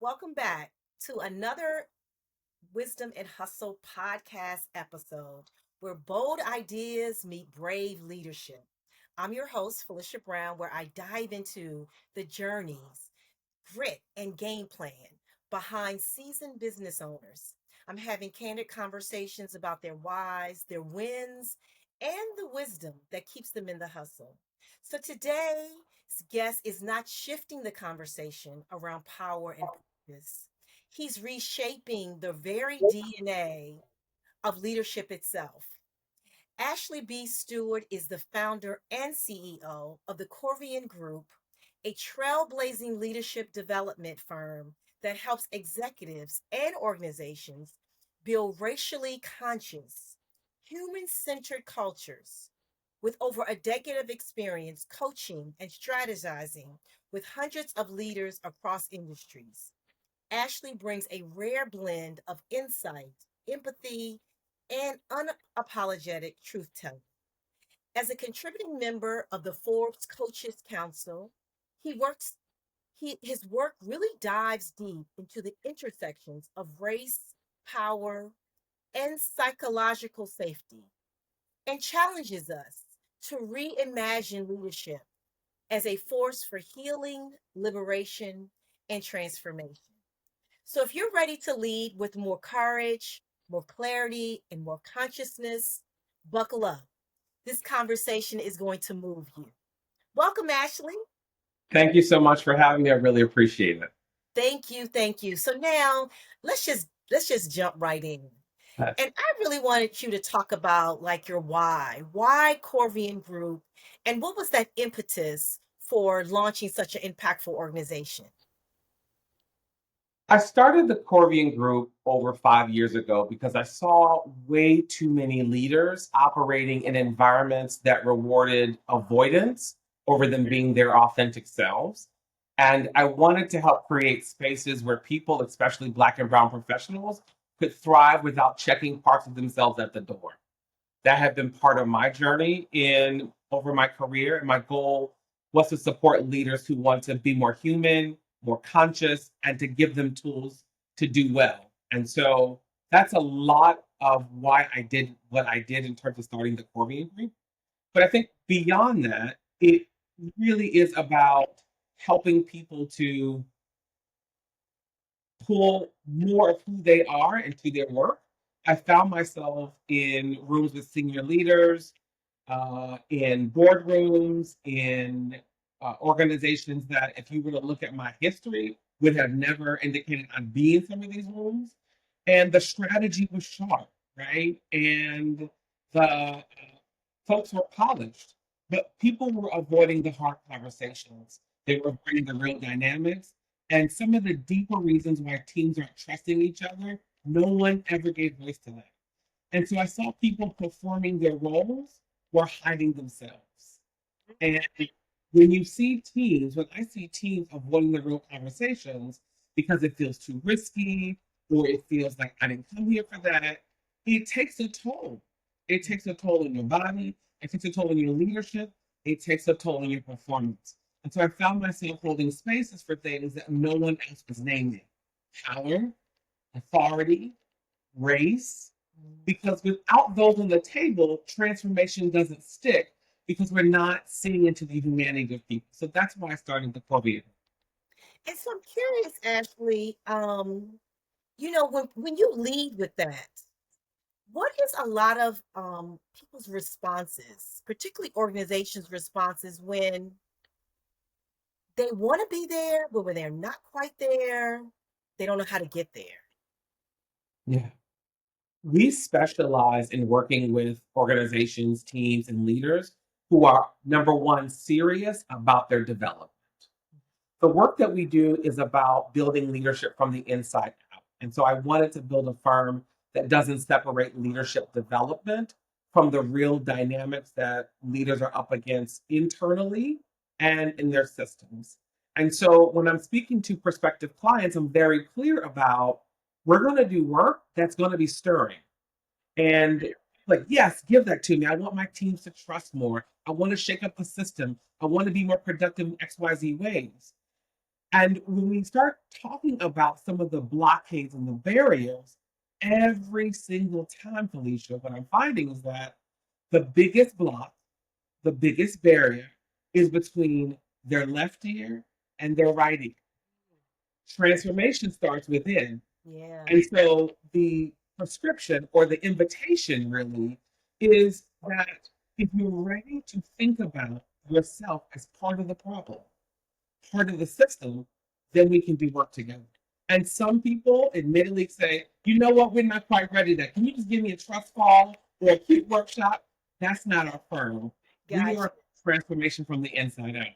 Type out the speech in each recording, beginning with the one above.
Welcome back to another Wisdom and Hustle podcast episode where bold ideas meet brave leadership. I'm your host, Felicia Brown, where I dive into the journeys, grit, and game plan behind seasoned business owners. I'm having candid conversations about their whys, their wins, and the wisdom that keeps them in the hustle. So today's guest is not shifting the conversation around power and purpose. He's reshaping the very DNA of leadership itself. Ashley B. Stewart is the founder and CEO of the Corvian Group, a trailblazing leadership development firm that helps executives and organizations build racially conscious, human centered cultures. With over a decade of experience coaching and strategizing with hundreds of leaders across industries, Ashley brings a rare blend of insight, empathy, and unapologetic truth telling. As a contributing member of the Forbes Coaches Council, he works his work really dives deep into the intersections of race, power, and psychological safety and challenges us to reimagine leadership as a force for healing, liberation, and transformation. So if you're ready to lead with more courage, more clarity, and more consciousness, buckle up. This conversation is going to move you. Welcome, Ashley. Thank you so much for having me. I really appreciate it. Thank you, thank you. So now let's just jump right in. Uh, And I really wanted you to talk about like your why. Why Corvian Group and what was that impetus for launching such an impactful organization? I started the Corvian Group over 5 years ago because I saw way too many leaders operating in environments that rewarded avoidance over them being their authentic selves. And I wanted to help create spaces where people, especially Black and Brown professionals, could thrive without checking parts of themselves at the door. That have been part of my journey in over my career. And my goal was to support leaders who want to be more human, more conscious, and to give them tools to do well. And so that's a lot of why I did what I did in terms of starting the Corvian Group. But I think beyond that, it really is about helping people to pull more of who they are into their work. I found myself in rooms with senior leaders, in boardrooms, in organizations that, if you were to look at my history, would have never indicated I'd be in some of these rooms. And the strategy was sharp, right? And the folks were polished, but people were avoiding the hard conversations. They were avoiding the real dynamics. And some of the deeper reasons why teams aren't trusting each other, no one ever gave voice to that. And so I saw people performing their roles were hiding themselves. And when you see teams, when I see teams avoiding the real conversations because it feels too risky or it feels like I didn't come here for that, it takes a toll. It takes a toll on your body, it takes a toll on your leadership, it takes a toll on your performance. And so I found myself holding spaces for things that no one else was naming: power, authority, race, because without those on the table, transformation doesn't stick because we're not seeing into the humanity of people. So that's why I started the Corvian. And so I'm curious, Ashley, when you lead with that, what is a lot of people's responses, particularly organizations' responses when they want to be there, but when they're not quite there, they don't know how to get there. Yeah. We specialize in working with organizations, teams, and leaders who are, number one, serious about their development. The work that we do is about building leadership from the inside out. And so I wanted to build a firm that doesn't separate leadership development from the real dynamics that leaders are up against internally and in their systems. And so when I'm speaking to prospective clients, I'm very clear about we're going to do work that's going to be stirring. And like, yes, give that to me. I want my teams to trust more. I want to shake up the system. I want to be more productive in XYZ ways. And when we start talking about some of the blockades and the barriers, every single time, Felicia, what I'm finding is that the biggest block, the biggest barrier is between their left ear and their right ear. Transformation starts within. Yeah. And so the prescription or the invitation really is that if you're ready to think about yourself as part of the problem, part of the system, then we can do work together. And some people admittedly say, you know what, we're not quite ready yet. Can you just give me a trust fall or a quick workshop? That's not our firm. We Got are you. transformation from the inside out.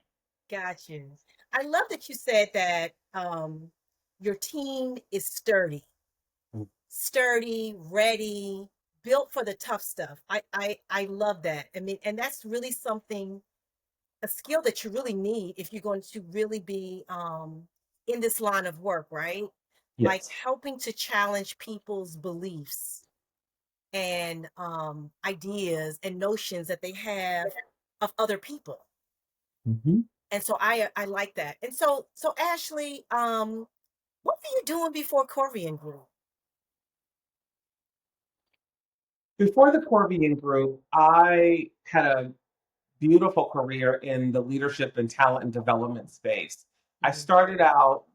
Got you. I love that you said that your team is sturdy, ready, built for the tough stuff. I love that. I mean, and that's really something, a skill that you really need if you're going to really be in this line of work, right? Like Yes. helping to challenge people's beliefs and ideas and notions that they have of other people. Mhm. And so I like that. And so Ashley, what were you doing before Corvian Group? Before the Corvian Group, I had a beautiful career in the leadership and talent and development space. I Mm, started out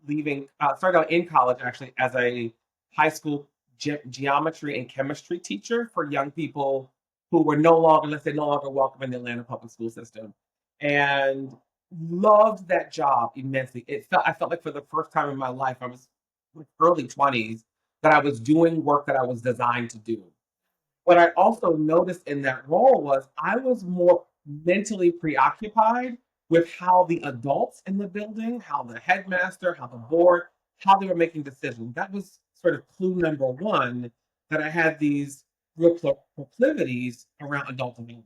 in college actually as a high school geometry and chemistry teacher for young people who were no longer, let's say, no longer welcome in the Atlanta public school system, and loved that job immensely. I felt like for the first time in my life, I was like early 20s, that I was doing work that I was designed to do. What I also noticed in that role was I was more mentally preoccupied with how the adults in the building, how the headmaster, how the board, how they were making decisions. That was sort of clue number one, that I had these real proclivities around adult development.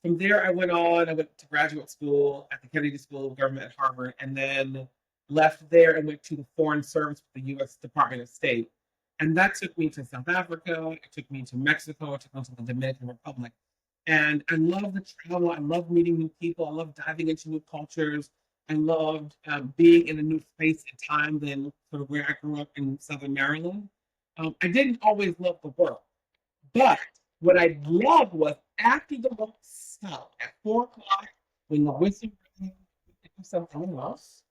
From there, I went on. I went to graduate school at the Kennedy School of Government at Harvard, and then left there and went to the Foreign Service with the U.S. Department of State. And that took me to South Africa. It took me to Mexico. It took me to the Dominican Republic. And I love the travel. I love meeting new people. I love diving into new cultures. I loved being in a new space and time than sort of where I grew up in Southern Maryland. I didn't always love the work. But what I loved was after the work stopped at 4 o'clock, when the whistle rang to do something else,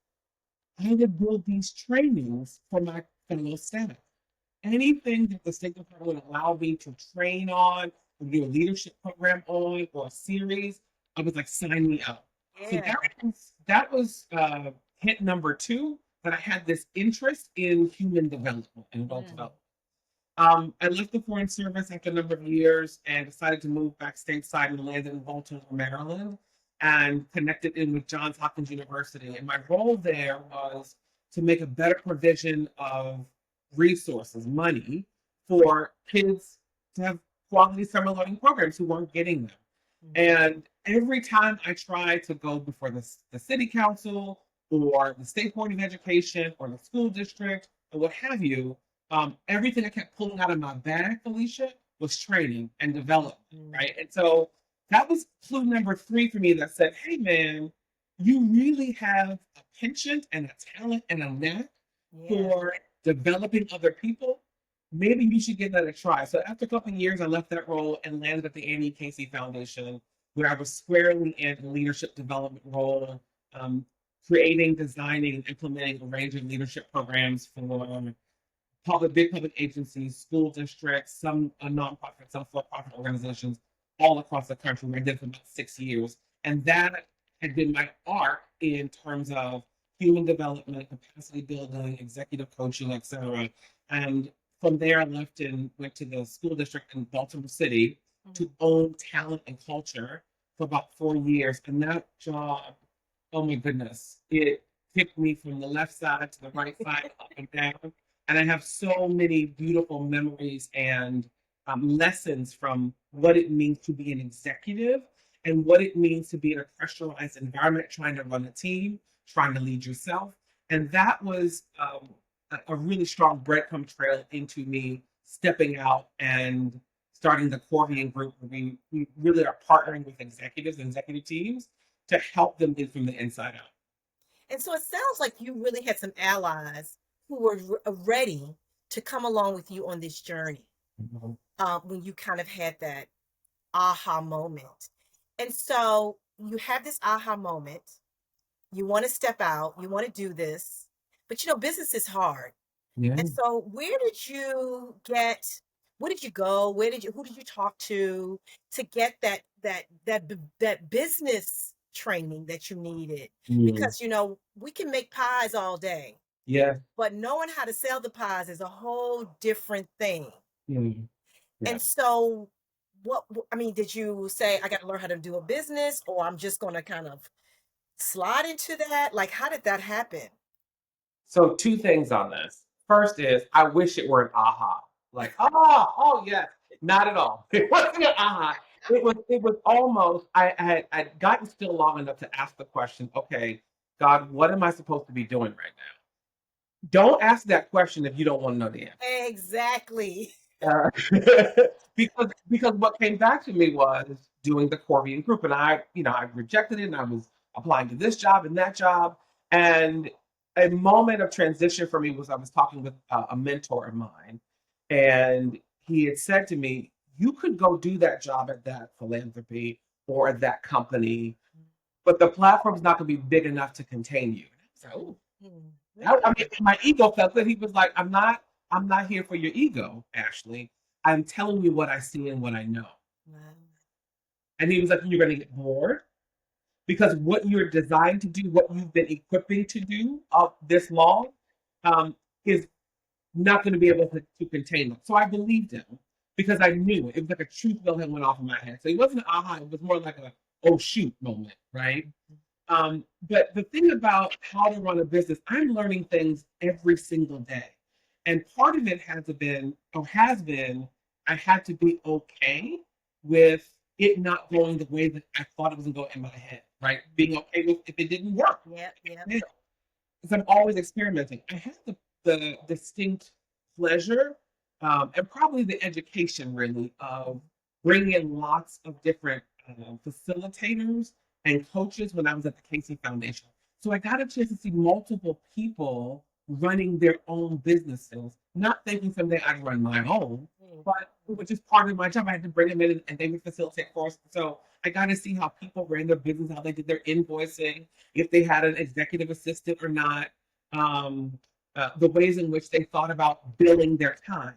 I would build these trainings for my fellow staff. Anything that the State Department would allow me to train on, or do a leadership program on, or a series, I was like, sign me up. So yeah. that was hint number two, that I had this interest in human development and adult Mm, development. I left the Foreign Service after a number of years and decided to move back stateside and landed in Baltimore, Maryland, and connected in with Johns Hopkins University. And my role there was to make a better provision of resources, money, for kids to have quality summer learning programs who weren't getting them. mm, And every time I tried to go before the city council or the state board of education or the school district or what have you, everything I kept pulling out of my bag, Felicia, was training and development, mm. right? And so that was clue number three for me, that said, hey, man, you really have a penchant and a talent and a knack Yeah. for developing other people. Maybe you should give that a try. So after a couple of years, I left that role and landed at the Annie Casey Foundation, where I was squarely in a leadership development role, um, creating, designing, and implementing a range of leadership programs for big public agencies, school districts, some nonprofit, some for-profit organizations all across the country. I did for about 6 years, and that had been my arc in terms of human development, capacity building, executive coaching, etc. And from there, I left and went to the school district in Baltimore City to Mm. own talent and culture for about 4 years. And that job, oh my goodness, it tipped me from the left side to the right side, up and down. And I have so many beautiful memories and lessons from what it means to be an executive and what it means to be in a pressurized environment, trying to run a team, trying to lead yourself. And that was a really strong breadcrumb trail into me stepping out and starting the Corvian Group, where we really are partnering with executives and executive teams to help them lead from the inside out. And so it sounds like you really had some allies who were ready to come along with you on this journey, Mhm. when you kind of had that aha moment. And so you have this aha moment. You want to step out, you want to do this, but business is hard. Yeah. And so where did you get, where did you go? Who did you talk to get that business training that you needed? Mm. Because, we can make pies all day, Yeah. but knowing how to sell the pies is a whole different thing. Mm. Yeah. And so I mean, did you say, I got to learn how to do a business, or I'm just going to kind of slide into that? Like, how did that happen? So two things on this. First is I wish it were an aha. Like, ah, oh yes. Not at all. It wasn't an aha. It was almost I'd gotten still long enough to ask the question, okay, God, what am I supposed to be doing right now? Don't ask that question if you don't want to know the answer. Exactly. Uh, because what came back to me was doing the Corvian Group, and I rejected it, and I was applying to this job and that job, and a moment of transition for me was I was talking with a mentor of mine, and he had said to me, "You could go do that job at that philanthropy or at that company, but the platform's not going to be big enough to contain you." And I was like, "Oh." Mhm. I mean, my ego felt good. He was like, I'm not here for your ego, Ashley. I'm telling you what I see and what I know." Wow. And he was like, "You're going to get bored because what you're designed to do, what you've been equipping to do up this long, um, is not going to be able to contain them." So I believed him because I knew it. It was like a truth bell had went off in my head. So it wasn't an aha. It was more like a oh shoot moment, right? But the thing about how to run a business, I'm learning things every single day. And part of it has been, I had to be okay with it not going the way that I thought it was going to go in my head, right? Being okay with if it didn't work. Yep, yep. Because I'm always experimenting. I had the distinct pleasure, and probably the education really of bringing in lots of different facilitators and coaches when I was at the Casey Foundation. So I got a chance to see multiple people running their own businesses, not thinking someday I'd run my own, Mm. but which is part of my job. I had to bring them in and they would facilitate for us. So I got to see how people ran their business, how they did their invoicing, if they had an executive assistant or not, um, the ways in which they thought about billing their time.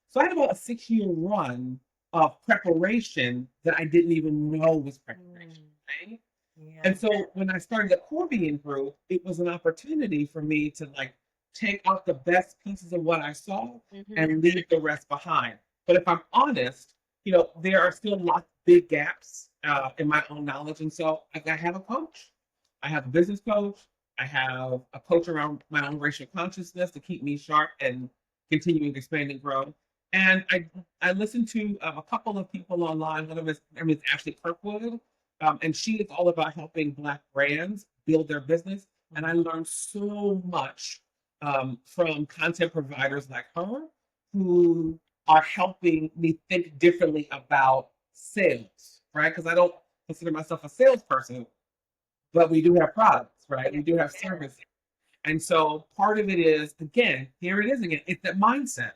So I had about a 6 year run of preparation that I didn't even know was preparation. Mm. Right? Yeah. And so when I started the Corvian Group, it was an opportunity for me to like take out the best pieces of what I saw Hmm. and leave the rest behind. But if I'm honest, there are still lots of big gaps in my own knowledge. And so I have a coach. I have a business coach. I have a coach around my own racial consciousness to keep me sharp and continuing to expand and grow. And I listened to a couple of people online. One of them is Ashley Kirkwood, and she is all about helping Black brands build their business. And I learned so much from content providers like her who are helping me think differently about sales, right? Because I don't consider myself a salesperson, but we do have products, right? Yeah. We do have services. And so part of it is, again, here it is again, it's that mindset,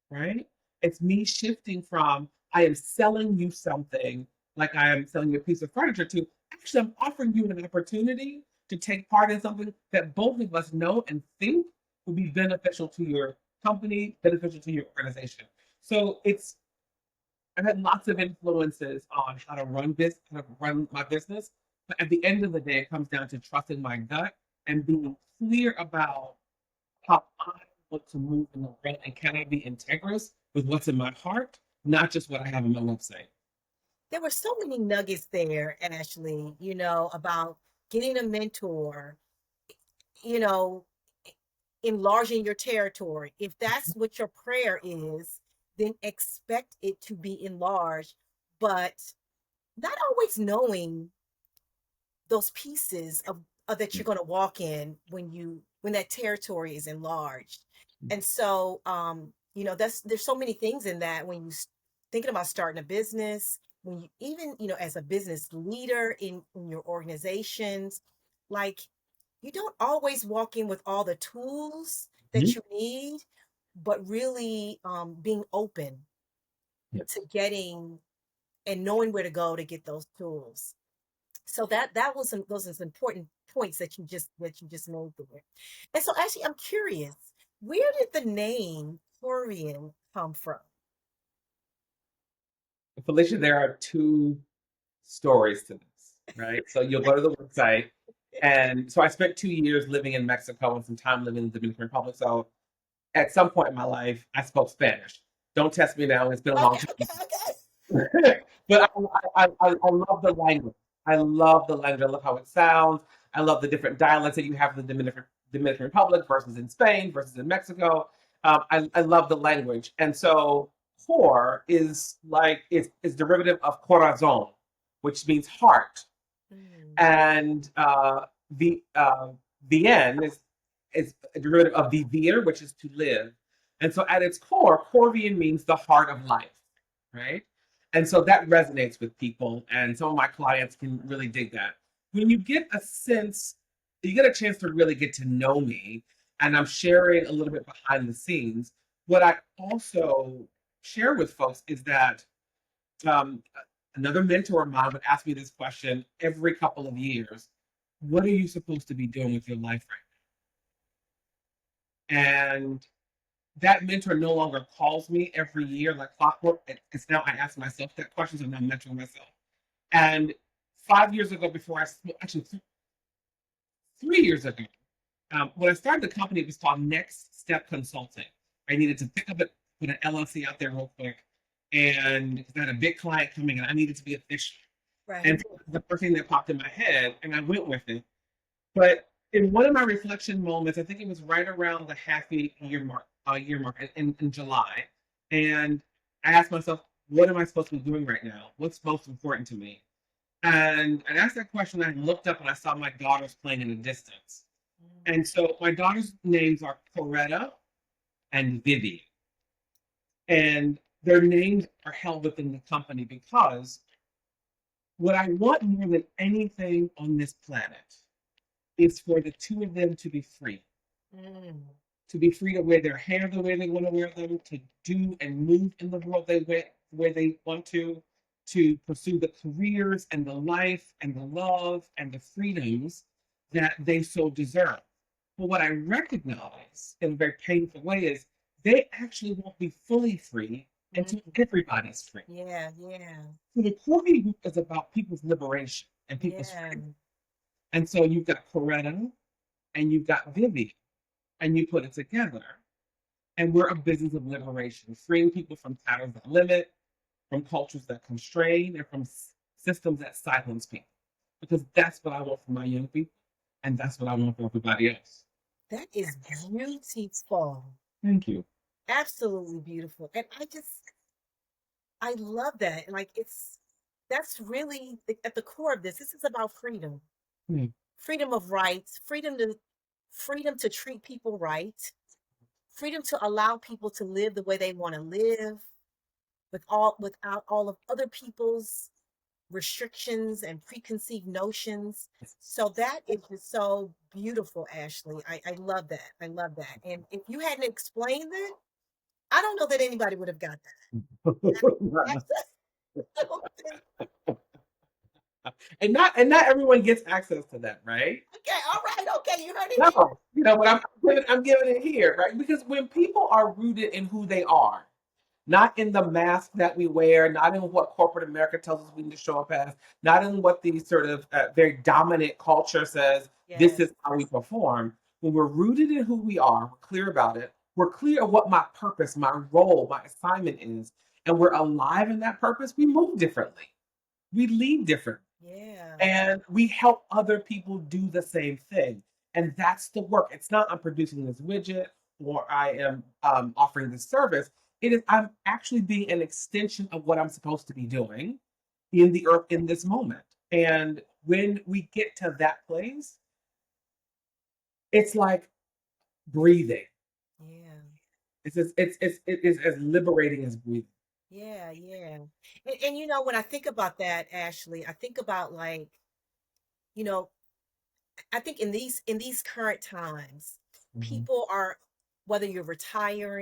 right? It's me shifting from I am selling you something like I am selling you a piece of furniture to actually I'm offering you an opportunity to take part in something that both of us know and think will be beneficial to your company, beneficial to your organization. So I've had lots of influences on how to run my business. But at the end of the day, it comes down to trusting my gut and being clear about how I want to move in the world and can I be integrous with what's in my heart, not just what I have on my website. There were so many nuggets there, Ashley, about getting a mentor, you know, enlarging your territory. If that's what your prayer is, then expect it to be enlarged, but not always knowing those pieces of that you're going to walk in when that territory is enlarged. And so that's there's so many things in that when thinking about starting a business, when you even as a business leader in your organizations, like you don't always walk in with all the tools that Mhm. you need, but really being open to Yes. getting and knowing where to go to get those tools. So that was some those are some important points that you just made there. And so actually I'm curious, where did the name Corvian come from? Felicia, there are two stories to this, right? So you'll go to the website. And so I spent 2 years living in Mexico and some time living in the Dominican Republic. So at some point in my life, I spoke Spanish. Don't test me now. It's been a long Okay, time. okay, okay. But I love the language. I love the language. I love how it sounds. I love the different dialects that you have in the Dominican Republic versus in Spain versus in Mexico. I love the language. And so cor is like is derivative of corazon, which means heart. Mm, And the N is a derivative of vivir, which is to live. And so at its core, Corvian means the heart of life, right? And so that resonates with people, and some of my clients can really dig that. When you get a sense, you get a chance to really get to know me, and I'm sharing a little bit behind the scenes. What I also share with folks is that um, another mentor of mine would ask me this question every couple of years. What are you supposed to be doing with your life right now? And that mentor no longer calls me every year like clockwork. It's now I ask myself that question, so now I'm mentoring myself. And 5 years ago, before actually 3 years ago, when I started the company, it was called Next Step Consulting. I needed to pick up put an LLC out there real quick, and I had a big client coming, and I needed to be efficient. right. And so the first thing that popped in my head, and I went with it. But in one of my reflection moments, I think it was right around the year mark in July, and I asked myself, what am I supposed to be doing right now? What's most important to me? And I asked that question. And I looked up and I saw my daughters playing in the distance. Mm, And so my daughters' names are Coretta and Vivian, and their names are held within the company because what I want more than anything on this planet is for the two of them mm, to be free to wear their hair the way they want to wear them, to do and move in the world the way they want to pursue the careers and the life and the love and the freedoms that they so deserve. But what I recognize in a very painful way is they actually won't be fully free mm. until everybody's free. Yeah, yeah, So the Corvian Group is about people's liberation and people's yeah. freedom. And so you've got Coretta and you've got Vivian, and you put it together. And we're a business of liberation, freeing people from patterns that limit, from cultures that constrain, and from systems that silence people. Because that's what I want for my young people, and that's what I want for everybody else. That is beautiful. Thank you. Absolutely beautiful. And I love that. Like that's really at the core of this. This is about freedom. Mm. Freedom of rights, freedom to treat people right, freedom to allow people to live the way they want to live without all of other people's restrictions and preconceived notions. So that is just so beautiful, Ashley. I love that. I love that. And if you hadn't explained that, I don't know that anybody would have got that. I don't think. And not everyone gets access to that, right? Okay, all right, okay, you heard it here. No, but I'm giving it here, right? Because when people are rooted in who they are, not in the mask that we wear, not in what corporate America tells us we need to show up as, not in what the sort of very dominant culture says this Yes, is how we perform. When we're rooted in who we are, we're clear about it, we're clear of what my purpose, my role, my assignment is, and we're alive in that purpose, we move differently. We lead differently. yeah. And we help other people do the same thing. And that's the work. It's not I'm producing this widget or I am offering this service. It is I'm actually being an extension of what I'm supposed to be doing in the earth in this moment. And when we get to that place, it's like breathing. Yeah. It is as liberating as breathing. Yeah, yeah. And when I think about that, Ashley, I think about like, you know, I think in these current times, Mhm. people are, whether you're retired,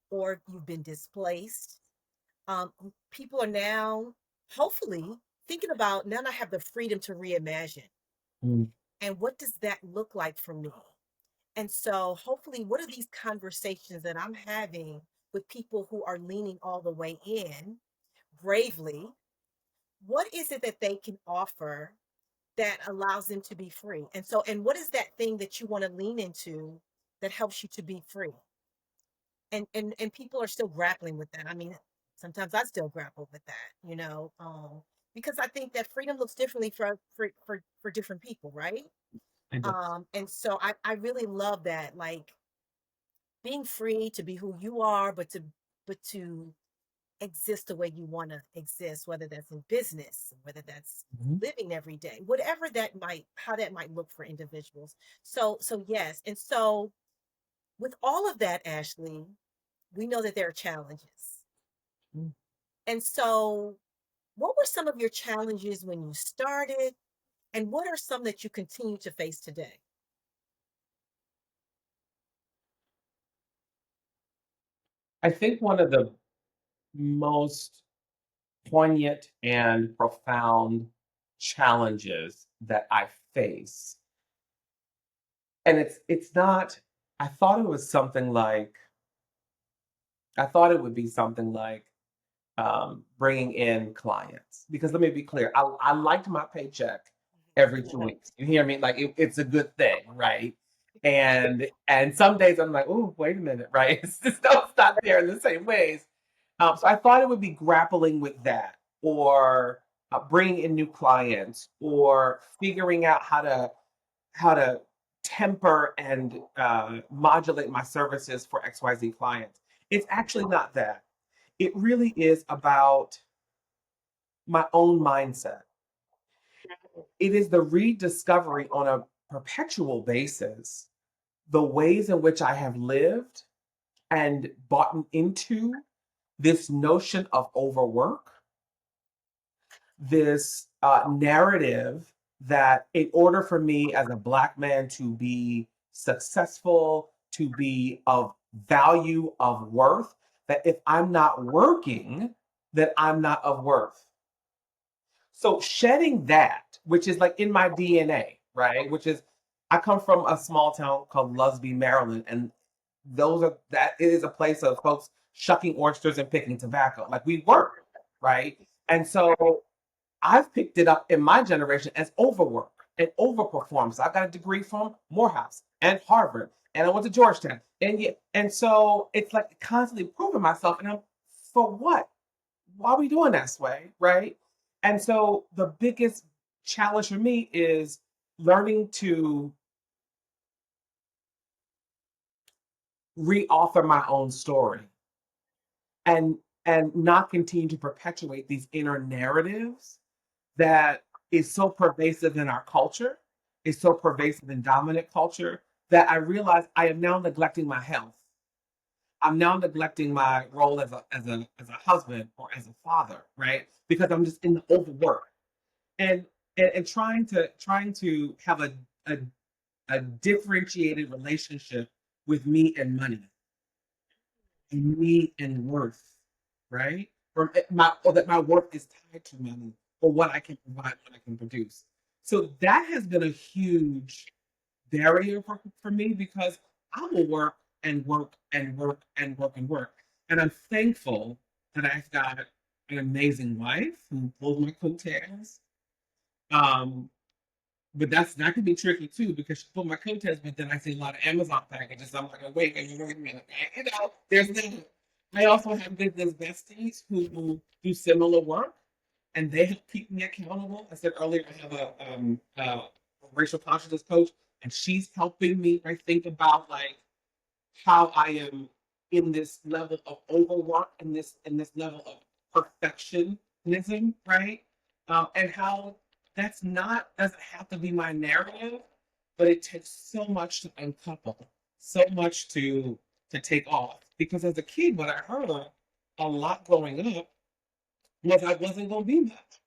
or you've been displaced, people are now hopefully thinking about, now I have the freedom to reimagine. Mm. And what does that look like for me? And so hopefully, what are these conversations that I'm having with people who are leaning all the way in bravely? What is it that they can offer that allows them to be free? And so, and what is that thing that you want to lean into that helps you to be free? And people are still grappling with that. I mean, sometimes I still grapple with that, because I think that freedom looks differently for different people, right? It does. And so I really love that, like being free to be who you are, but to exist the way you want to exist, whether that's in business, whether that's Mhm. living every day, whatever that might, how that might look for individuals. So yes. And so with all of that, Ashley, we know that there are challenges. Mm. And so what were some of your challenges when you started? And what are some that you continue to face today? I think one of the most poignant and profound challenges that I face, and it's not, I thought it was something like, I thought it would be something like bringing in clients. Because let me be clear, I liked my paycheck every 2 weeks. You hear me? Like it's a good thing, right? And some days I'm like, oh, wait a minute, right? It's just it's not there in the same ways. So I thought it would be grappling with that, or bringing in new clients, or figuring out how to temper and modulate my services for XYZ clients. It's actually not that. It really is about my own mindset. It is the rediscovery on a perpetual basis the ways in which I have lived and bought into this notion of overwork, this narrative that in order for me as a Black man to be successful, to be of value, of worth, that if I'm not working, that I'm not of worth. So shedding that, which is like in my DNA, right? Which is, I come from a small town called Lusby, Maryland, and that is a place of folks shucking oysters and picking tobacco. Like we work, right? And so I've picked it up in my generation as overwork and overperformance. I got a degree from Morehouse and Harvard, and I went to Georgetown, and so it's like constantly proving myself. And I'm, for what? Why are we doing that way, right? And so the biggest challenge for me is learning to reauthor my own story, and not continue to perpetuate these inner narratives that is so pervasive in our culture, is so pervasive in dominant culture, that I realize I am now neglecting my health. I'm now neglecting my role as a husband or as a father, right? Because I'm just in the overwork. And and trying to have a a differentiated relationship with me and money, and me and worth, right? Or that my worth is tied to money, or what I can provide, what I can produce. So that has been a huge barrier for me, because I will work and work and work and work and work. And I'm thankful that I've got an amazing wife who pulls my coattails. Um, but that can be tricky too, because she pulled my coattails, but then I see a lot of Amazon packages. I'm like, wait a minute. There's that. I also have business besties who do similar work, and they help keep me accountable. I said earlier, I have a racial consciousness coach, and she's helping me, right, think about like how I am in this level of overwork, and this level of perfectionism, right? And how that's not, doesn't have to be my narrative, but it takes so much to uncouple, so much to take off. Because as a kid, what I heard a lot growing up was I wasn't going to be much.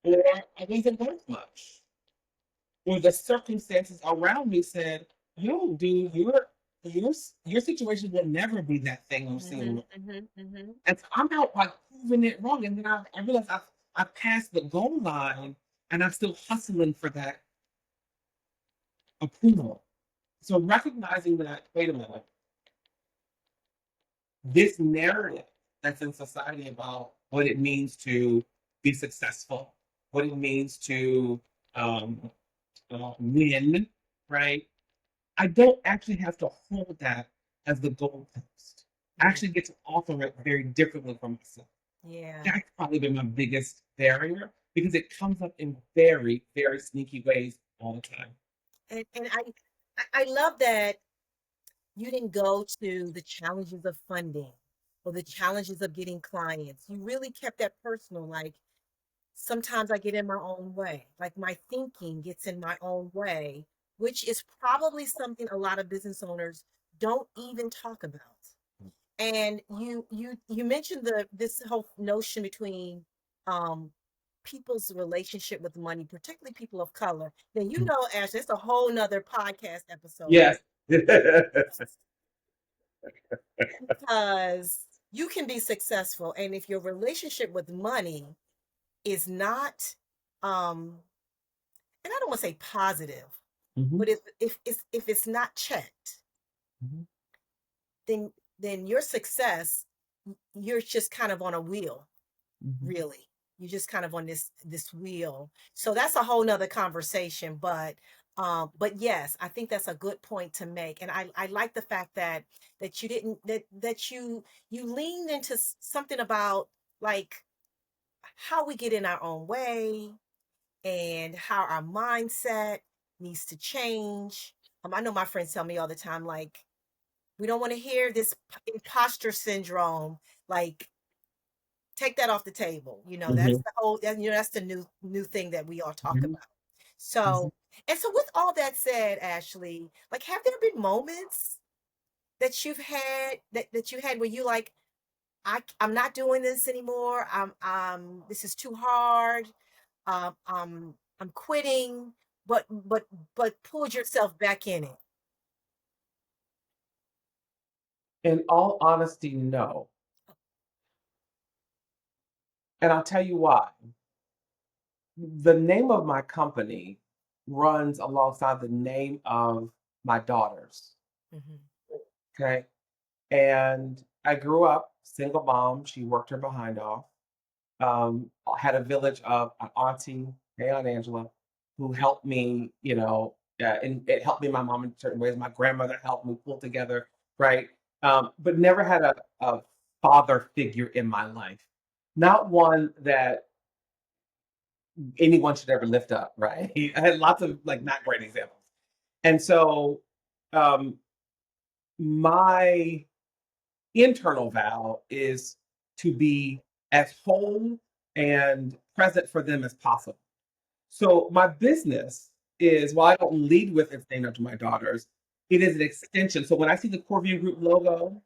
or I wasn't worth much, or the circumstances around me said, "Yo, dude, your your situation will never be that thing I'm seeing." Mhm, mhm, mhm. And so I'm out like proving it wrong, and then I realized I passed the goal line, and I'm still hustling for that approval. So recognizing that, wait a minute, this narrative that's in society about what it means to be successful, what it means to um, win, right? I don't actually have to hold that as the goalpost. I Yeah, actually get to author it very differently from myself. yeah. That's probably been my biggest barrier because it comes up in very, very sneaky ways all the time. And I love that you didn't go to the challenges of funding or the challenges of getting clients. You really kept that personal. Like sometimes I get in my own way. Like my thinking gets in my own way, which is probably something a lot of business owners don't even talk about. And you mentioned this whole notion between um people's relationship with money, particularly people of color. Then you know, Ashley, it's a whole nother podcast episode Yes. because you can be successful, and if your relationship with money is not and I don't want to say positive, Mhm, but if it's not checked, mhm, then your success, you're just kind of on a wheel, mhm. really. You're just kind of on this wheel. So that's a whole nother conversation. But yes, I think that's a good point to make. And I like the fact that you didn't that you leaned into something about like how we get in our own way and how our mindset needs to change. I know my friends tell me all the time, like, we don't want to hear this imposter syndrome. Like, take that off the table. That's Mhm, the whole, that's the new thing that we all talk mhm, about. mhm. So, and so with all that said, Ashley, like, have there been moments that you've had that you had where you like, I'm not doing this anymore. This is too hard. I'm quitting, but pulled yourself back in it. In all honesty, no. And I'll tell you why. The name of my company runs alongside the name of my daughters. Mhm. Okay. And I grew up single mom. She worked her behind off. I had a village of an auntie, hey Aunt Angela, who helped me, and it helped me, my mom in certain ways. My grandmother helped me pull together, right? But never had a father figure in my life. Not one that anyone should ever lift up, right? I had lots of like not great examples. And so um, my internal vow is to be as whole and present for them as possible. So my business is, while I don't lead with its named after my daughters, it is an extension. So when I see the Corvian Group logo,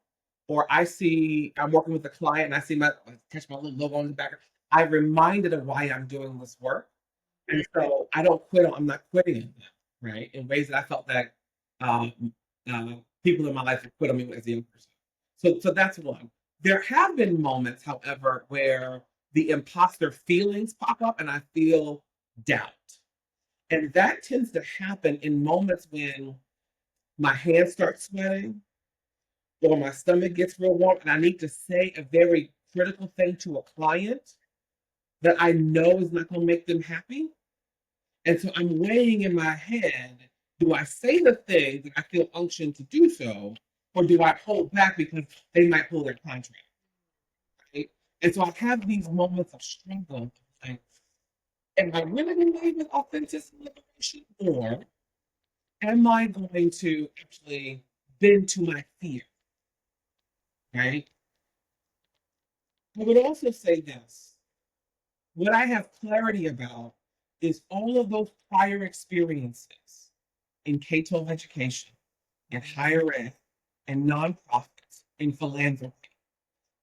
or I'm working with a client and I catch my little logo on the back, I'm reminded of why I'm doing this work. And so I don't quit. I'm not quitting them, right? In ways that I felt that um, people in my life would quit on me as a young person. So that's one. There have been moments, however, where the imposter feelings pop up and I feel doubt. And that tends to happen in moments when my hands start sweating or my stomach gets real warm and I need to say a very critical thing to a client that I know is not going to make them happy. And so I'm weighing in my head, do I say the thing that I feel unction to do so, or do I hold back because they might pull their contract? Right? And so I have these moments of struggle. Like, am I really going to lead with authentic liberation, or am I going to actually bend to my fear? Right? I would also say this: what I have clarity about is all of those prior experiences in K-12 education, in higher ed, and nonprofits, in philanthropy.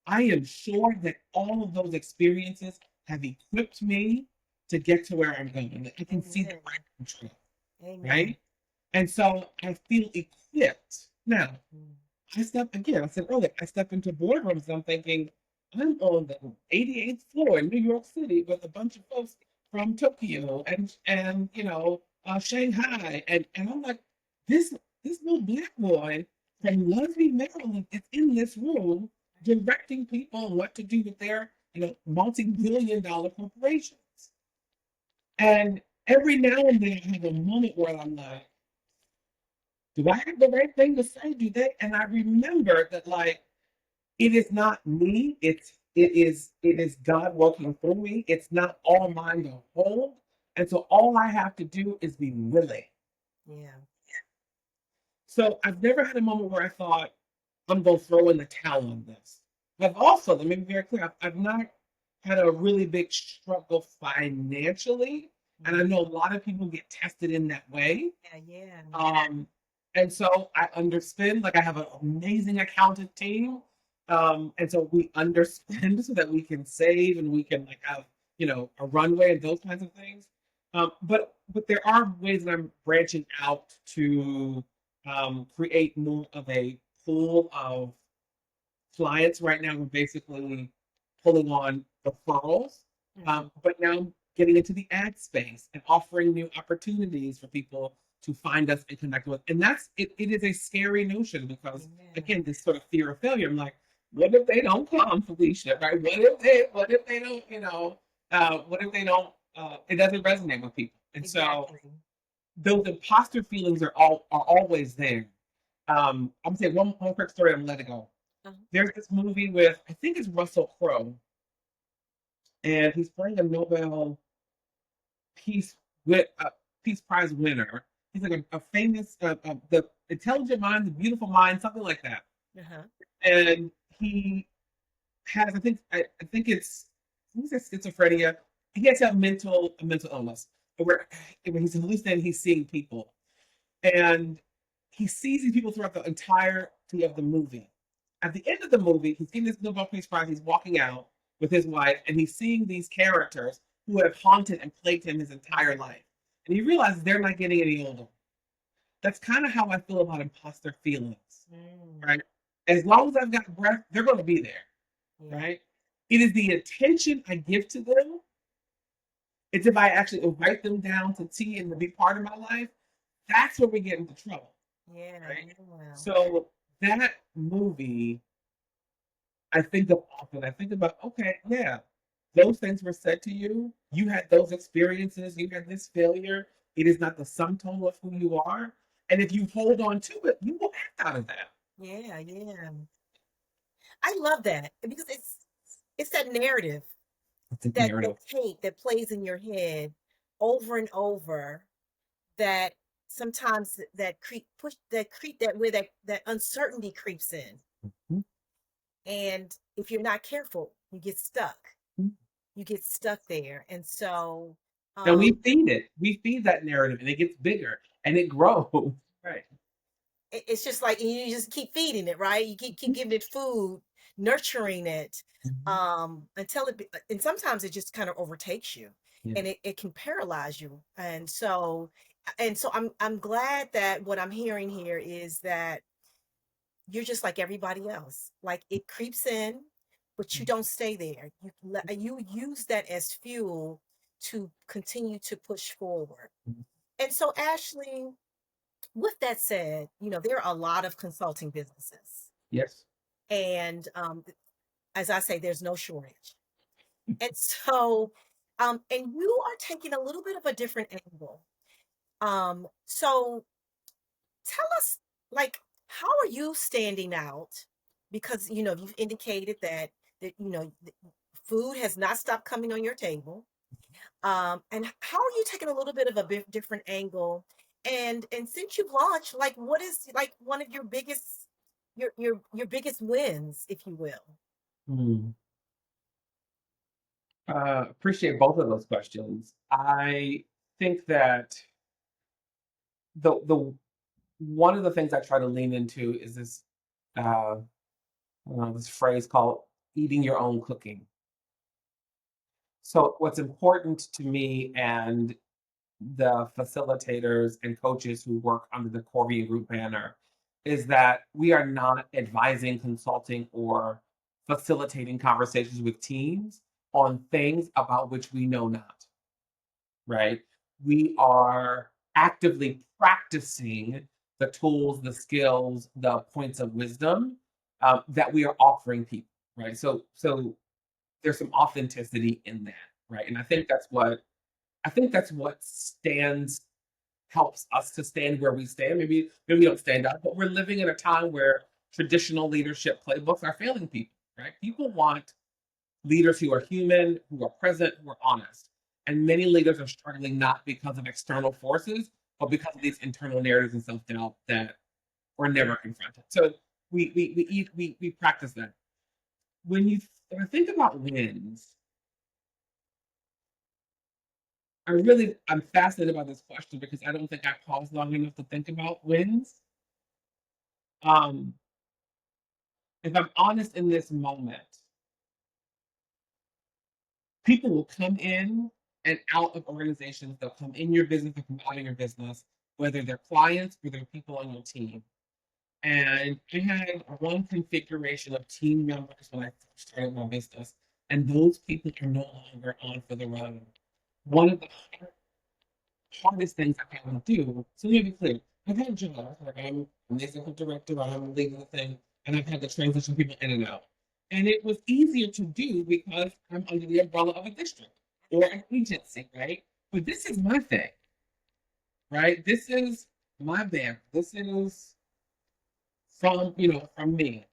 I am sure that all of those experiences have equipped me to get to where I'm going. I can see the Amen. right trail, Amen. right? And so I feel equipped. Now, Mm. I step again, I said earlier, I step into boardrooms and I'm thinking, I'm on the 88th floor in New York City with a bunch of folks from Tokyo and Shanghai. And I'm like, this little black boy from Ludwig, Maryland is in this room directing people on what to do with their, multi-billion dollar corporations. And every now and then I have a moment where I'm like, do I have the right thing to say? Do they? And I remember that like it is not me, it is God working through me. It's not all mine to hold. And so all I have to do is be willing. Yeah. So I've never had a moment where I thought, I'm going to throw in the towel on this. I've also, let me be very clear, I've not had a really big struggle financially. And I Mm. know a lot of people get tested in that way. Yeah. Yeah. Um, and so I underspend, like I have an amazing accountant team. And so we underspend so that we can save and we can like have, a runway and those kinds of things. But there are ways that I'm branching out to create more of a pool of clients. Right now we're basically pulling on referrals, Mm-hmm. but now getting into the ad space and offering new opportunities for people to find us and connect with. And that's it. It is a scary notion because Amen. again, this sort of fear of failure. I'm like, what if they don't come, Felicia? Right? What if they don't? What if they don't? It doesn't resonate with people. And so Exactly. those imposter feelings are always there. I'm saying one quick story. I'm gonna let it go. Uh-huh. There's this movie with I think it's Russell Crowe, and he's playing a Nobel Peace with Peace Prize winner. He's like a famous the intelligent mind, the beautiful mind, something like that. Uh-huh. And he has I think it's schizophrenia. He has to have a mental illness, where he's hallucinating, he's seeing people, and he sees these people throughout the entirety of the movie. At the end of the movie, he's getting this Nobel Peace Prize. He's walking out with his wife, and he's seeing these characters who have haunted and plagued him his entire life. And he realizes they're not getting any older. That's kind of how I feel about imposter feelings, Mm. right? As long as I've got breath, they're going to be there, Yeah. right? It is the attention I give to them. It's if I actually invite them down to tea and to be part of my life. That's where we get into trouble, Yeah. right? Yeah. So that movie, I think of often. I think about, okay, yeah, those things were said to you. You had those experiences. You had this failure. It is not the sum total of who you are. And if you hold on to it, you will act out of that. Yeah. Yeah. I love that because it's that narrative, It's a that narrative. tape that plays in your head over and over, that sometimes that creep that where that uncertainty creeps in. Mhm. And if you're not careful, you get stuck. You get stuck there. And so And we um feed it. We feed that narrative, and it gets bigger and it grows. Right. it's just like you just keep feeding it, right? You keep giving it food, nurturing it, Mhm. until and sometimes it just kind of overtakes you, Yeah. and it can paralyze you. And so I'm glad that what I'm hearing here is that you're just like everybody else. Like it creeps in, but you don't stay there. You use that as fuel to continue to push forward. Mhm. And so, Ashley, with that said, there are a lot of consulting businesses. Yes. And as I say, there's no shortage. And so, and you are taking a little bit of a different angle. So tell us, like, how are you standing out? Because, you've indicated that food has not stopped coming on your table. And how are you taking a little bit of a bit different angle? And since you've launched, like, what is like one of your biggest wins, if you will? Hmm. Appreciate both of those questions. I think that the one of the things I try to lean into is this this phrase called eating your own cooking. So what's important to me and the facilitators and coaches who work under the Corvian Group banner is that we are not advising, consulting, or facilitating conversations with teams on things about which we know not, right? We are actively practicing the tools, the skills, the points of wisdom that we are offering people, right? So there's some authenticity in that, right? And I think that's what stands helps us to stand where we stand. Maybe we don't stand up, but we're living in a time where traditional leadership playbooks are failing people, right? People want leaders who are human, who are present, who are honest. And many leaders are struggling not because of external forces, but because of these internal narratives and self-doubt that were never confronted. So we practice that. When I think about wins, I'm fascinated by this question because I don't think I paused long enough to think about wins. Um, if I'm honest in this moment, people will come in and out of organizations. They'll come in your business, they'll come out of your business, whether they're clients or they're people on your team. And I had one configuration of team members when I first started my business, and those people are no longer on for the run. One of the hardest things I can do. So let me be clear. I've had jobs where I'm an executive director, I'm leading the thing, and I've had to transition people in and out. And it was easier to do because I'm under the umbrella of a district or an agency, right? But this is my thing, right? This is my band. This is from me.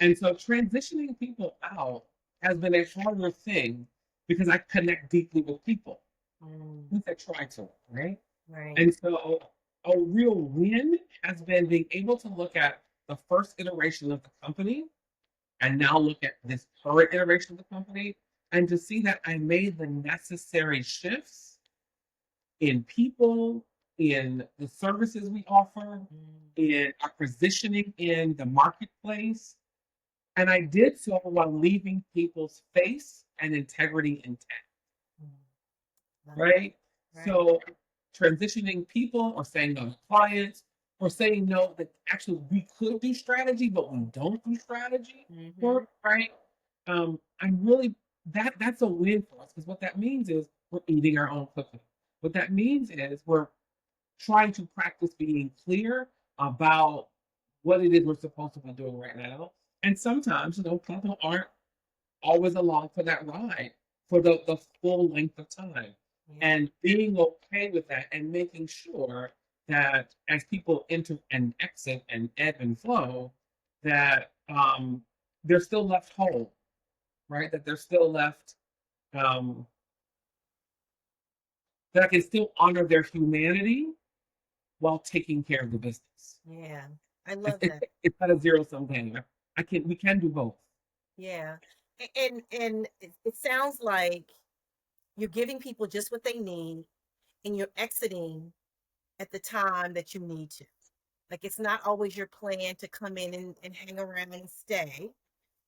And so transitioning people out has been a harder thing because I connect deeply with people. Mm, At least I try to, right? right. And so a real win has been being able to look at the first iteration of the company and now look at this current iteration of the company and to see that I made the necessary shifts in people, in the services we offer, Mm, in our positioning in the marketplace. And I did so while leaving people's face and integrity intact, mm, love it. right? Right. So transitioning people or saying no to clients or saying no that actually we could do strategy, but we don't do strategy Mm-hmm. work, right? I'm really that's a win for us because what that means is we're eating our own cooking. What that means is we're trying to practice being clear about what it is we're supposed to be doing right now. And sometimes, people aren't always along for that ride for the full length of time. Yeah. And being okay with that and making sure that as people enter and exit and ebb and flow, that they're still left whole, right? That they're still left, um, that I can still honor their humanity while taking care of the business. Yeah. I It's, love it's, that. it's not a zero sum game. We can do both. Yeah. And it sounds like you're giving people just what they need and you're exiting at the time that you need to. Like it's not always your plan to come in and hang around and stay,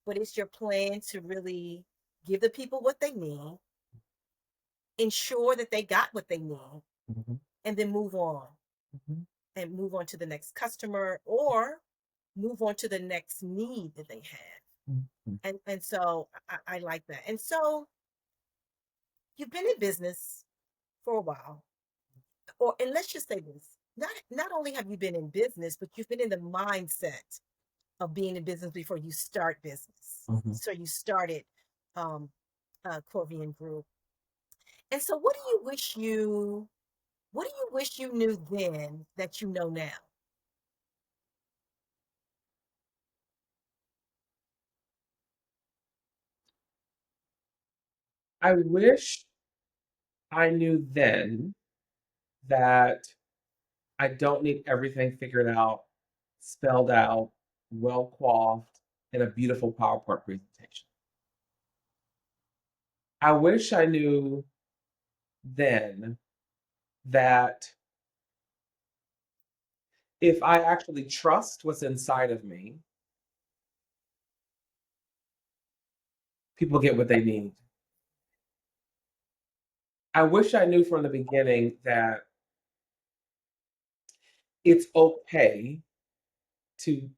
but it's your plan to really give the people what they need, ensure that they got what they need, Mhm, and then move on mhm, and move on to the next customer or move on to the next need that they have. mhm. And so I like that. And so you've been in business for a while, or and let's just say this. Not only have you been in business, but you've been in the mindset of being in business before you start business. Mhm. So you started um Corvian Group. And so what do you wish you knew then that you know now? I wish I knew then that I don't need everything figured out, spelled out, well coiffed in a beautiful PowerPoint presentation. I wish I knew then that if I actually trust what's inside of me, people get what they need. I wish I knew from the beginning that it's okay to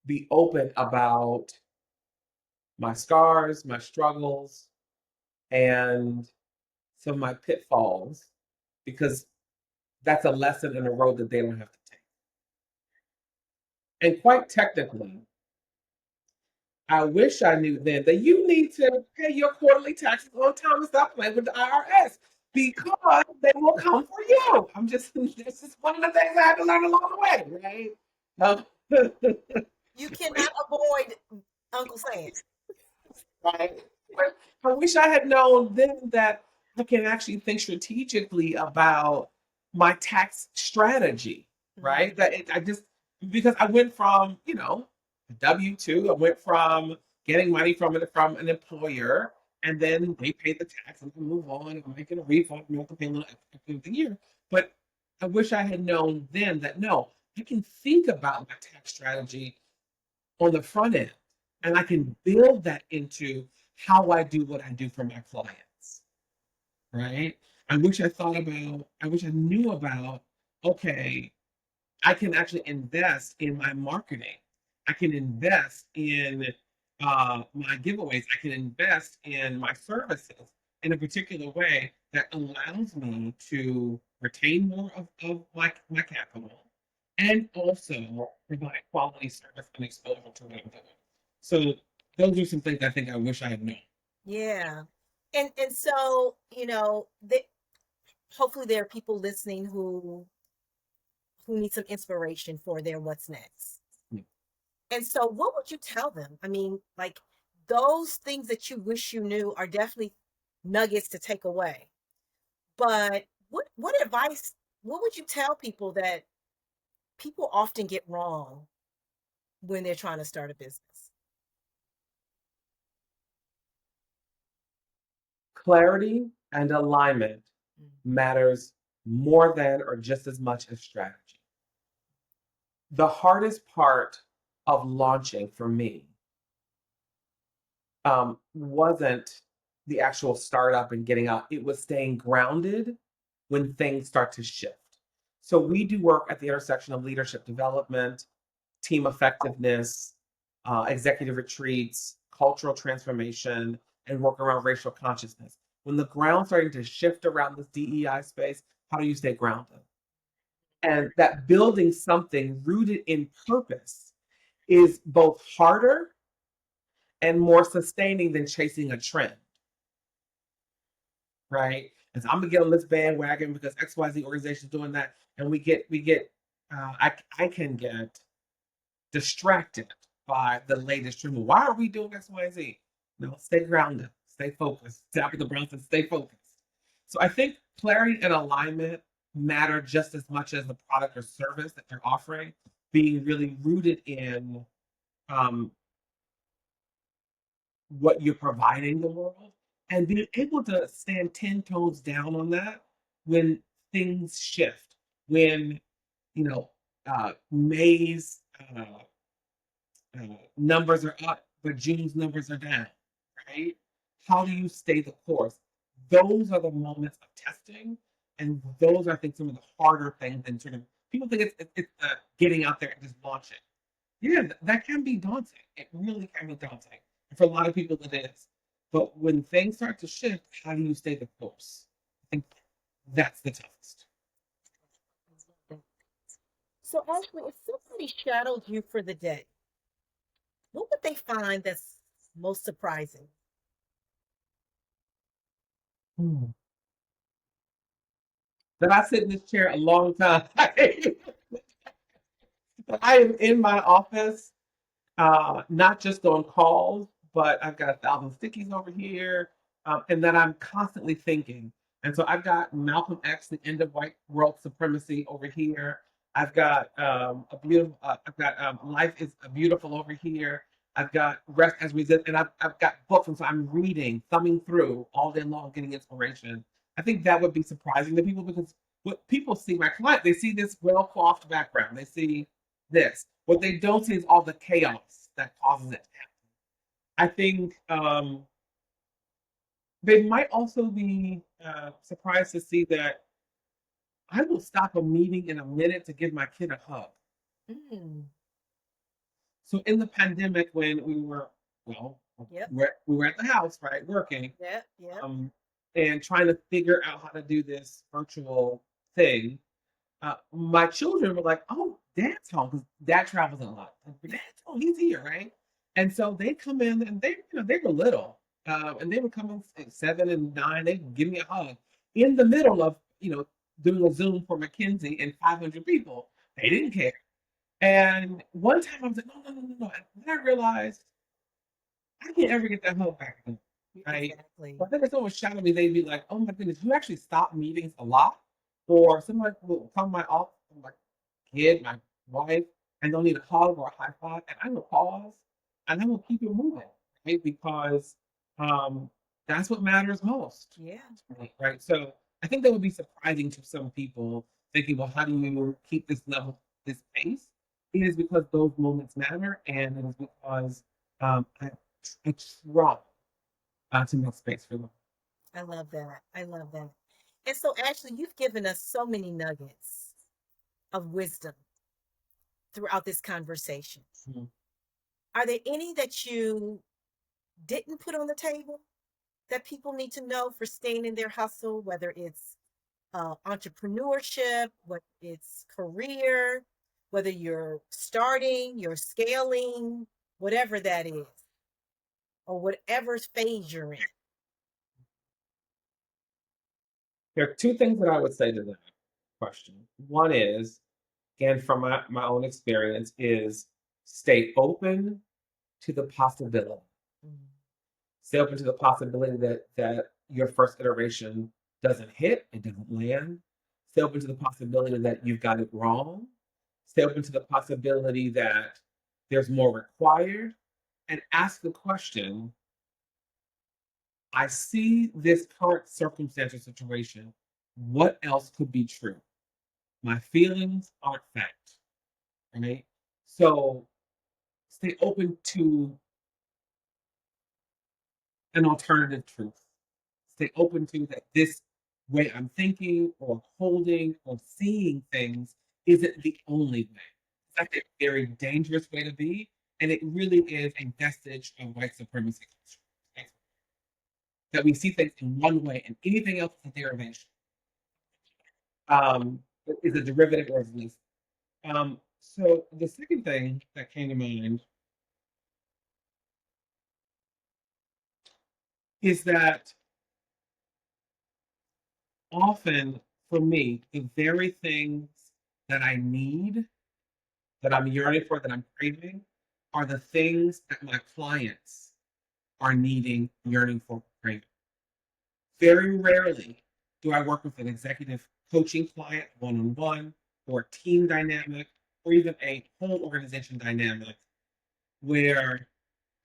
be open about my scars, my struggles, and some of my pitfalls, because that's a lesson in a road that they don't have to take. And quite technically, I wish I knew then that you need to pay your quarterly taxes on time and stop playing with the IRS, because they will come for you. This is one of the things I had to learn along the way, right? You cannot avoid Uncle Sam. Right? But I wish I had known then that I can actually think strategically about my tax strategy, right? Mhm. I just, because I went from, W-2, I went from getting money from an employer, and then they pay the tax and I move on. I'm making a refund, I have to pay a little extra the year. But I wish I had known then that no, I can think about my tax strategy on the front end, and I can build that into how I do what I do for my clients, right? I wish I knew about, okay, I can actually invest in my marketing. I can invest in my giveaways. I can invest in my services in a particular way that allows me to retain more of my capital and also provide quality service and exposure to what I'm doing. So those are some things I think I wish I had known. Yeah. And so, hopefully there are people listening who need some inspiration for their what's next. Yeah. And so what would you tell them? I mean, like those things that you wish you knew are definitely nuggets to take away. But what advice, what would you tell people that people often get wrong when they're trying to start a business? Clarity and alignment Mm. matters more than or just as much as strategy. The hardest part of launching for me wasn't the actual startup and getting out. It was staying grounded when things start to shift. So we do work at the intersection of leadership development, team effectiveness, executive retreats, cultural transformation, and work around racial consciousness. When the ground's starting to shift around this DEI space, how do you stay grounded? And that building something rooted in purpose is both harder and more sustaining than chasing a trend, right? And so I'm gonna get on this bandwagon because XYZ organization is doing that, and I can get distracted by the latest trend. Why are we doing XYZ? No, stay grounded, stay focused. Tabitha Brown said, stay focused. So I think clarity and alignment matter just as much as the product or service that you're offering, being really rooted in um, what you're providing the world, and being able to stand 10 toes down on that when things shift, when you know May's numbers are up but June's numbers are down, right? How do you stay the course? Those are the moments of testing, and those are, I think, some of the harder things in sort of people think it's getting out there and just launching. Yeah, that can be daunting. It really can be daunting. For a lot of people, it is. But when things start to shift, how do you stay the course? I think that's the toughest. So Ashley, if somebody shadowed you for the day, what would they find that's most surprising? Hmm. That I sit in this chair a long time. I am in my office, not just on calls, but I've got 1,000 stickies over here, and that I'm constantly thinking. And so I've got Malcolm X, the end of white world supremacy over here. I've got Life is Beautiful over here. I've got Rest as Resist, and I've got books, and so I'm reading, thumbing through all day long, getting inspiration. I think that would be surprising to people because what people see, my client, they see this well coiffed background. They see this. What they don't see is all the chaos that causes it to happen. I think they might also be. surprised to see that I will stop a meeting in a minute to give my kid a hug. Mm. So in the pandemic, when we were, well, Yep. we were at the house, right, working, Yep. Yep. um, and trying to figure out how to do this virtual thing. My children were like, "Oh, Dad's home because Dad travels a lot. Like, Dad's home, he's here, right?" And so they come in, and they were little, and they would come in at 7 and 9. They'd give me a hug in the middle of doing a Zoom for McKinsey and 500 people. They didn't care. And one time I was like, "No, no, no, no, no." And then I realized I can't ever get that hug back again, right? Exactly. So I think if someone shouted at me, they'd be like, "Oh my goodness, you actually stop meetings a lot." Or someone will come to my office, my kid, my wife, and they'll need a hug or a high five, and I will pause and I will keep it moving, right? Because um, that's what matters most, Yeah. right? So I think that would be surprising to some people thinking, well, how do you keep this level, this pace? It is because those moments matter, and it is because I try to make space for them. I love that. I love that. And so, Ashley, you've given us so many nuggets of wisdom throughout this conversation. Mhm. Are there any that you didn't put on the table that people need to know for staying in their hustle, whether it's entrepreneurship, what it's career, whether you're starting, you're scaling, whatever that is, or whatever phase you're in? There are two things that I would say to that question. One is, again, from my own experience, is stay open to the possibility. Mm. Stay open to the possibility that your first iteration doesn't hit, it doesn't land. Stay open to the possibility that you've got it wrong. Stay open to the possibility that there's more required, and ask the question, I see this current circumstance or situation. What else could be true? My feelings aren't fact, right? So stay open to an alternative truth. Stay open to that this way I'm thinking or holding or seeing things isn't the only way. It's actually a very dangerous way to be. And it really is a vestige of white supremacy culture. That we see things in one way and anything else is a derivation, um, is a derivative or is least. So the second thing that came to mind is that often for me, the very things that I need, that I'm yearning for, that I'm craving, are the things that my clients are needing, yearning for, craving. Very rarely do I work with an executive coaching client one on one, or a team dynamic, or even a whole organization dynamic where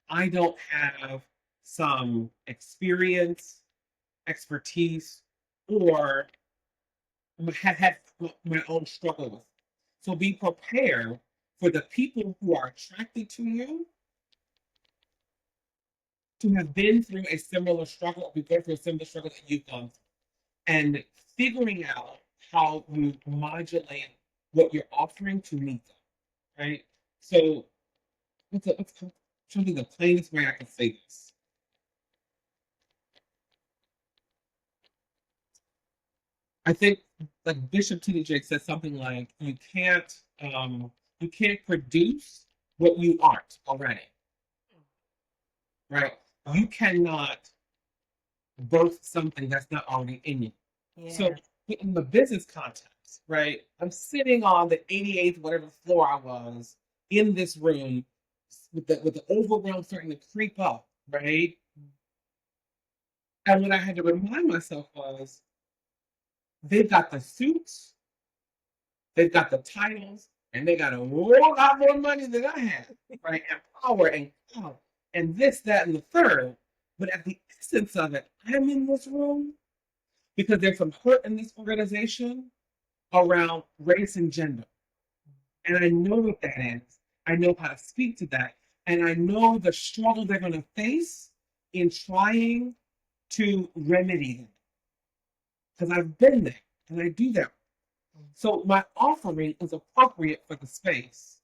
I don't have some experience, expertise, or have had my own struggle with. So be prepared for the people who are attracted to you to have been through a similar struggle, or be going through a similar struggle that you've gone through, and figuring out how you modulate what you're offering to meet them, right? So what's trying to be the plainest way I can say this. I think like Bishop T.D. Jakes said something like, you can't produce what you aren't already, right? You cannot birth something that's not already in you. So Yeah. in the business context, right? I'm sitting on the 88th, whatever floor I was in this room with the overwhelm starting to creep up, right? And what I had to remind myself was they've got the suits, they've got the titles, and they got a whole lot more money than I have, right? And power and clout and this, that, and the third. But at the essence of it, I'm in this room because there's some hurt in this organization around race and gender. And I know what that is. I know how to speak to that. And I know the struggle they're going to face in trying to remedy them. because I've been there and I do that. Mm. So my offering is appropriate for the space.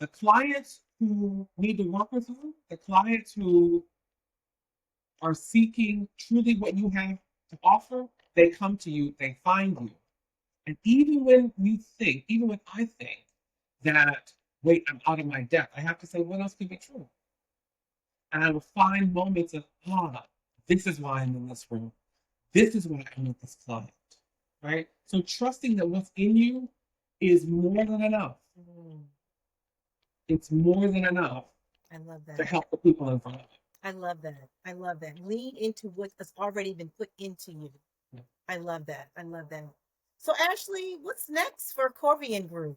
The clients who need to work with you, the clients who are seeking truly what you have to offer, they come to you, they find you. And even when you think, even when I think that, wait, I'm out of my depth, I have to say, what else could be true? And I will find moments of, this is why I'm in this room. This is why I'm with this client, right? So trusting that what's in you is more than enough. Mm. It's more than enough I love to that. help the people in front of I love that. I love that. Lean into what has already been put into you. you. I love that. I love that. So, Ashley, what's next for Corvian Group?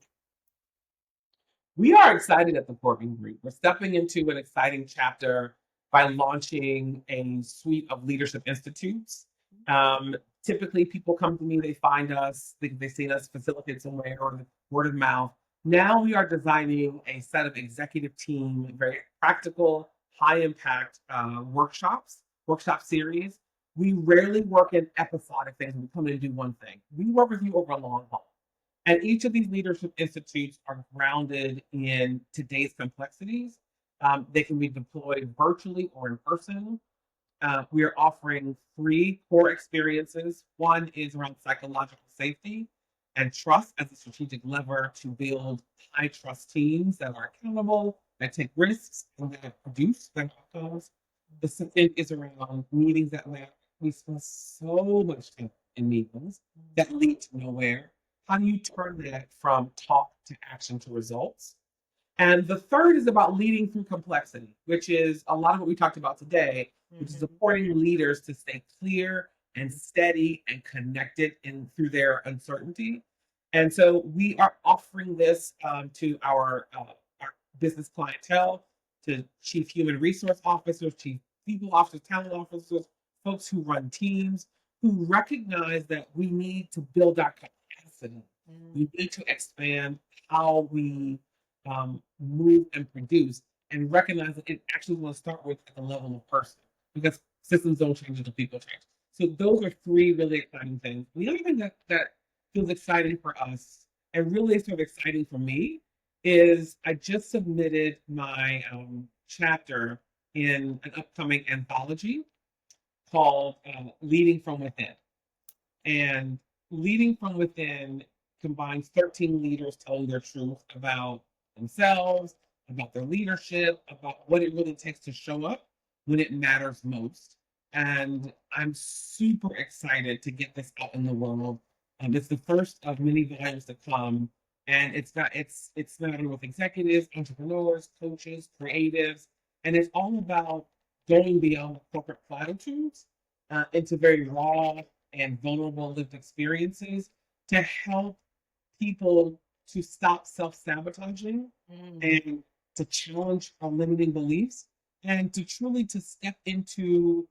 We are excited at the Corvian Group. We're stepping into an exciting chapter by launching a suite of leadership institutes. Um, Typically, people come to me, they find us, they've seen us facilitate somewhere or word of mouth. Now we are designing a set of executive team, very practical, high impact workshop series. We rarely work in episodic things. We come in and do one thing. We work with you over a long haul. And each of these leadership institutes are grounded in today's complexities. They can be deployed virtually or in person. We are offering three core experiences. One is around psychological safety and trust as a strategic lever to build high trust teams that are accountable, that take risks, and that produce their outcomes. The second is around meetings that matter. We spend so much time in meetings that lead to nowhere. How do you turn that from talk to action to results? And the third is about leading through complexity, which is a lot of what we talked about today, which is Mm-hmm. supporting leaders to stay clear and steady and connected in through their uncertainty. And so we are offering this to our business clientele, to chief human resource officers, chief people officers, talent officers, folks who run teams, who recognize that we need to build our capacity. Mm. We need to expand how we move and produce, and recognize that it actually will start with at the level of person, because systems don't change until people change. So those are three really exciting things. The other thing that feels exciting for us and really sort of exciting for me is I just submitted my chapter in an upcoming anthology called Leading from Within. And Leading from Within combines 13 leaders telling their truth about themselves, about their leadership, about what it really takes to show up when it matters most. And I'm super excited to get this out in the world. It's the first of many volumes to come. And it's not with executives, entrepreneurs, coaches, creatives, and it's all about going beyond corporate platitudes into very raw and vulnerable lived experiences to help people to stop self sabotaging Mm. and to challenge our limiting beliefs and to truly to step into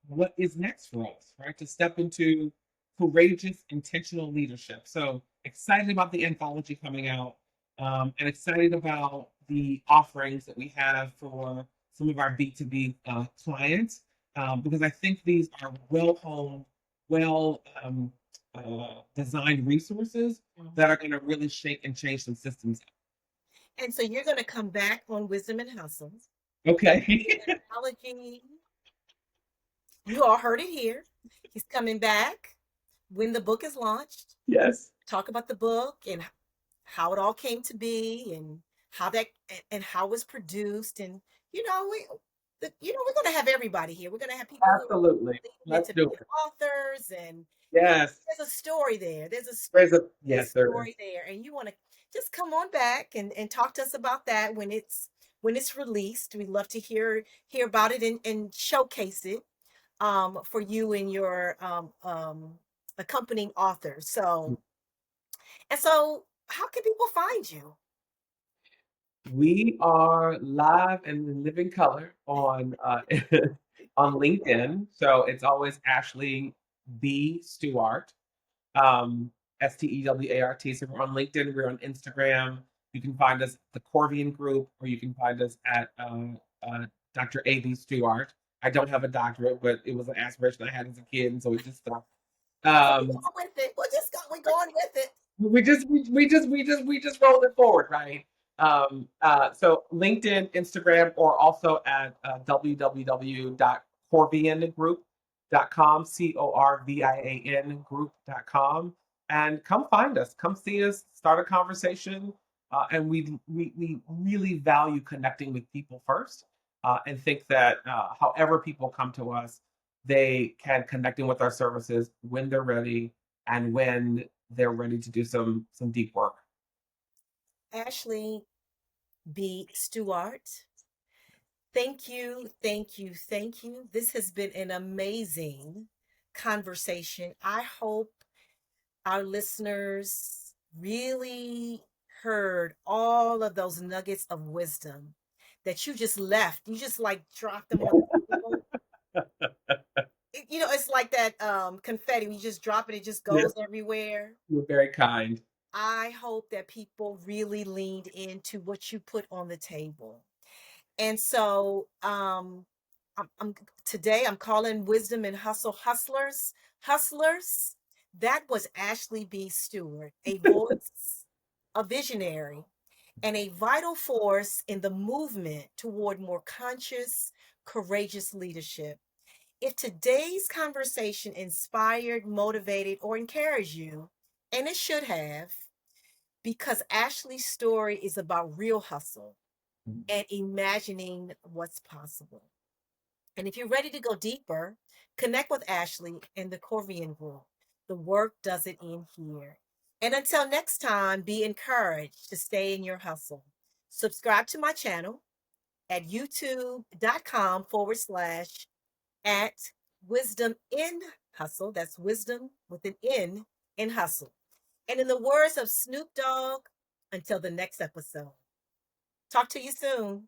what is next for us, right? To step into courageous, intentional leadership. So excited about the anthology coming out, and excited about the offerings that we have for some of our B2B clients, because I think these are well honed, well designed resources that Mhm. are going to really shake and change some systems. And so you're going to come back on Wisdom and Hustles. Okay. Anthology, you all heard it here. He's coming back when the book is launched. Yes. Talk about the book and how it all came to be and how that and how it was produced. And you know, we're going to have everybody here. We're going to have people who are Absolutely. meant Let's to do be it. authors, and Yes. there's a story there. There's a There's yes, a there is. story there, and you want to just come on back and talk to us about that when it's released. We'd love to hear about it and showcase it for you and your accompanying authors. So how can people find you? We are live and in living color on on LinkedIn. So it's always Ashley B. Stewart. Stewart. So we're on LinkedIn, we're on Instagram. You can find us at the Corvian Group, or you can find us at Dr. A.B. Stewart. I don't have a doctorate, but it was an aspiration I had as a kid, and so it just stuck. So we Um, going with it. We going with it. we just rolled it forward, right? So LinkedIn, Instagram, or also at www.corviangroup.com, Corvian group.com, and come find us, come see us, start a conversation. And we really value connecting with people first, and think that however people come to us, they can connect in with our services when they're ready and when they're ready to do some deep work. Ashley B. Stewart, thank you, thank you, thank you. This has been an amazing conversation. I hope our listeners really heard all of those nuggets of wisdom that you just left. You just like dropped them on the table. It's like that confetti. You just drop it, it just Yes, goes everywhere. you're very kind. I hope that people really leaned into what you put on the table. And so I'm today I'm calling Wisdom and Hustle hustlers. Hustlers. That was Ashley B. Stewart, a voice, a visionary, and a vital force in the movement toward more conscious, courageous leadership. If today's conversation inspired, motivated, or encouraged you, and it should have, because Ashley's story is about real hustle and imagining what's possible. And if you're ready to go deeper, connect with Ashley and the Corvian Group. The work doesn't end here. And until next time, be encouraged to stay in your hustle. Subscribe to my channel at youtube.com/ at wisdom in hustle. That's wisdom with an N in hustle. And in the words of Snoop Dogg, until the next episode, talk to you soon.